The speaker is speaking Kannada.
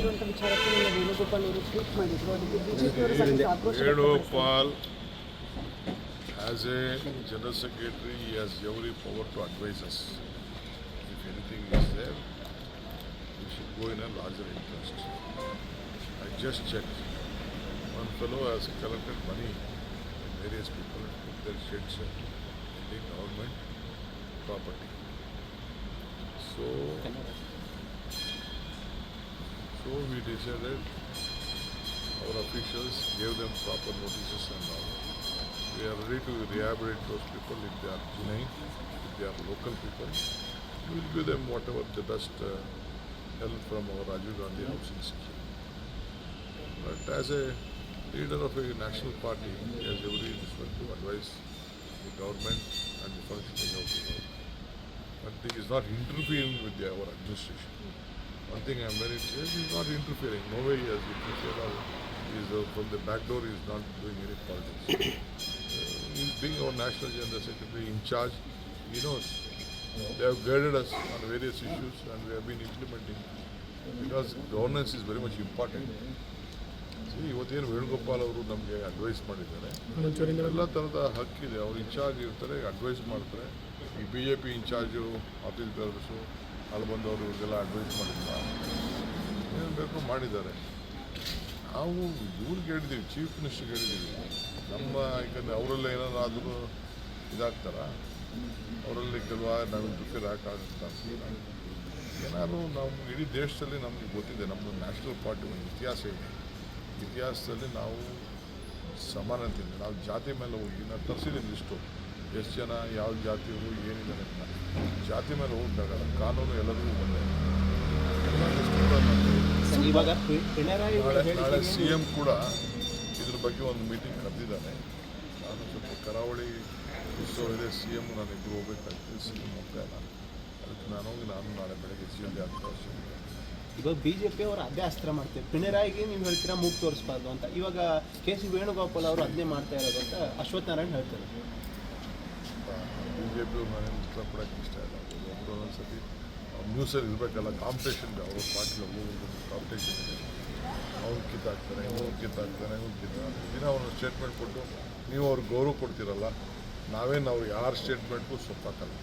ಇರುವಂಥ ವಿಚಾರಕ್ಕೆ ನಿನ್ನೆ ವೇಣುಗೋಪಾಲ್ ಅವರು ಟ್ವೀಟ್ ಮಾಡಿದ್ರು. ಅದಕ್ಕೆ ಬಿಜೆಪಿ ಅವರು ಸಾಕಷ್ಟು ಆಕ್ರೋಶ Venugopal, as a General Secretary, he has every power to advise us. If anything is there, we should go in a larger interest. I just checked. One fellow has collected money from various people and put their sheds in the government property. So we decided, our officials gave them proper notices and all. We are ready to rehabilitate those people if they are genuine, if they are local people. We will give them whatever the best help from our Rajiv Gandhi housing scheme. But as a leader of a national party, he has every respect to advise the government and the functioning of the government. But he is not interfering with our administration. One thing I am very clear, he is not interfering. No way he has interfered. He is from the back door, he is not doing any politics. He is being our National General Secretary in charge. He knows. They have guided us on various issues and we have been implementing. Because governance is very much important. ಇವತ್ತೇನು ವೇಣುಗೋಪಾಲ್ ಅವರು ನಮಗೆ ಅಡ್ವೈಸ್ ಮಾಡಿದ್ದಾರೆ, ಎಲ್ಲ ಥರದ ಹಕ್ಕಿದೆ. ಅವ್ರು ಇನ್ಚಾರ್ಜ್ ಇರ್ತಾರೆ, ಅಡ್ವೈಸ್ ಮಾಡ್ತಾರೆ. ಈ BJP ಇನ್ಚಾರ್ಜು ಆಫೀಸ್ ಬೇರರ್ಸು ಅಲ್ಲಿ ಬಂದವರು ಇವ್ರಿಗೆಲ್ಲ ಅಡ್ವೈಸ್ ಮಾಡಿಲ್ಲ, ಏನು ಬೇಕು ಮಾಡಿದ್ದಾರೆ. ನಾವು ಇವ್ರಿಗೆ ಹೇಳಿದ್ದೀವಿ, ಚೀಫ್ ಮಿನಿಸ್ಟರ್ಗೆ ಹೇಳಿದ್ದೀವಿ. ನಮ್ಮ ಯಾಕಂದರೆ ಅವರೆಲ್ಲ ಏನಾದರೂ ಇದಾಗ್ತಾರ, ಅವರಲ್ಲಿ ಕೆಲವು ನಾವು ಇಂಟರ್ಫಿಯರ್ ಹಾಕಾಗುತ್ತಾ ಅಂತ ಏನಾದ್ರು ನಾವು ಇಡೀ ದೇಶದಲ್ಲಿ ನಮಗೆ ಗೊತ್ತಿದೆ. ನಮ್ಮದು ನ್ಯಾಷನಲ್ ಪಾರ್ಟಿ ಒಂದು ಇತಿಹಾಸ ಇದೆ. ಇತಿಹಾಸದಲ್ಲಿ ನಾವು ಸಮಾನತೆ ಇದೆ. ನಾವು ಜಾತಿ ಮೇಲೆ ಹೋಗಿ ನಾವು ತರಿಸಿದ್ದೀನಿ ಲಿಸ್ಟು, ಎಷ್ಟು ಜನ ಯಾವ ಜಾತಿಯವರು ಏನಿದ್ದಾರೆ ಅಂತ. ಜಾತಿ ಮೇಲೆ ಹೋಗಕ್ಕಾಗಲ್ಲ, ಕಾನೂನು ಎಲ್ಲರಿಗೂ ಬಂದೆ. ನಾಳೆ CM ಕೂಡ ಇದ್ರ ಬಗ್ಗೆ ಒಂದು ಮೀಟಿಂಗ್ ಕರೆದಿದ್ದಾನೆ. ನಾನು ಸ್ವಲ್ಪ ಕರಾವಳಿ ಉತ್ಸವ ಇದೆ, CM ನಾನಿಬ್ಬರು ಹೋಗ್ಬೇಕಾಗ್ತದೆ. CM ಹೋಗ್ತಾ ಇಲ್ಲ, ಅದಕ್ಕೆ ನಾನು ನಾಳೆ ಬೆಳಗ್ಗೆ CM ಅವಕಾಶ. ಇವಾಗ BJP ಅವರು ಅದೇ ಅಸ್ತ್ರ ಮಾಡ್ತಾರೆ. ಪಿಣರಾಯಿಗೆ ನೀವು ಹೇಳ್ತೀರಾ ಮೂಗು ತೋರಿಸ್ಬಾರ್ದು ಅಂತ. ಇವಾಗ KC ವೇಣುಗೋಪಾಲ್ ಅವರು ಅದನ್ನೇ ಮಾಡ್ತಾ ಇರೋದು ಅಂತ ಅಶ್ವಥ್ ನಾರಾಯಣ್ ಹೇಳ್ತಾರೆ. BJP ನಾನು ಉತ್ತರ ಕೊಡೋಕ್ಕೆ ಇಷ್ಟ ಇಲ್ಲ. ಒಂದೊಂದು ಸತಿ ನ್ಯೂಸಲ್ಲಿ ಇರಬೇಕಲ್ಲ, ಕಾಂಪಿಟೇಷನ್ ಇದೆ. ಅವ್ರ ಪಾರ್ಟಿಲಿ ಒಬ್ಬೊಬ್ಬರು ಕಾಂಪಿಟೇಷನ್ ಇದೆ. ಅವ್ರು ಕಿತ್ತಾಕ್ತಾರೆ, ಇವ್ರು ಕಿತ್ತಾಕ್ತಾರೆ, ಇವ್ರು ಕಿತ್ತಾಕ್ತಾರೆ. ದಿನ ಅವ್ರನ್ನ ಸ್ಟೇಟ್ಮೆಂಟ್ ಕೊಟ್ಟು ನೀವು ಅವ್ರಿಗೆ ಗೌರವ ಕೊಡ್ತೀರಲ್ಲ, ನಾವೇನು ಅವ್ರು ಯಾರ ಸ್ಟೇಟ್ಮೆಂಟ್ಗೂ ಸೊಪ್ಪಾಕಲ್ಲ.